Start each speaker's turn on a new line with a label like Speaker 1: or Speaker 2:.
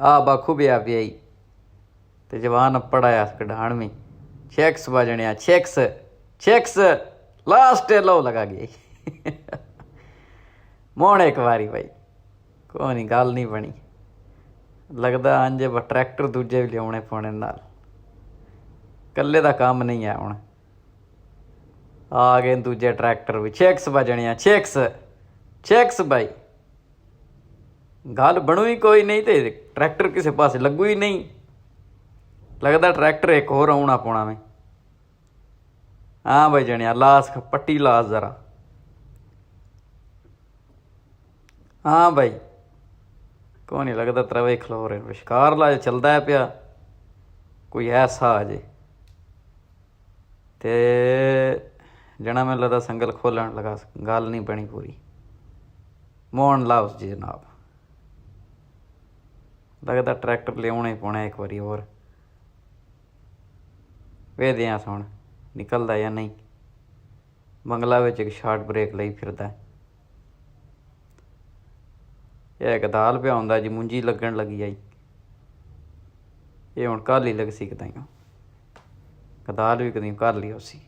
Speaker 1: आ बाखू भी आ पियाई ते जवान पढ़ाया कढ़ाण में चेक्स बजनिया चेक्स चेक्स लास्ट लो लगा गई मोहन एक बारी भाई कोई नहीं गल नहीं बनी लगता अंज ट्रैक्टर दूजे भी लियाने पौने नाल कल्ले दा काम नहीं है हुण आ गए दूजे ट्रैक्टर भी चेक्स बजनिया चेक्स चेक्स भाई गल बनू ही कोई नहीं तो ट्रैक्टर किसी पास लगू ही नहीं लगता ट्रैक्टर एक होर आना पौना में हाँ भाई जनिया लास पट्टी लास जरा हाँ भाई को नहीं लगता त्रवे खलो रहे विशकार ला चलता है पिया कोई ऐसा अजे ते जना मैं लगता संगल खोलन लगा गल नहीं बनी पूरी मोहन लाओ जी जनाब लगता ट्रैक्टर लिया ही पौना एक बारी होर वे दें हुण निकलता या नहीं बंगला विच एक शार्ट ब्रेक लई फिरदा यह कदाल पिया हुंदा जी मुंजी लगन लगी आई ये हुण कल ही लग सी कदाइयों कदाल भी कदी कर ली उसी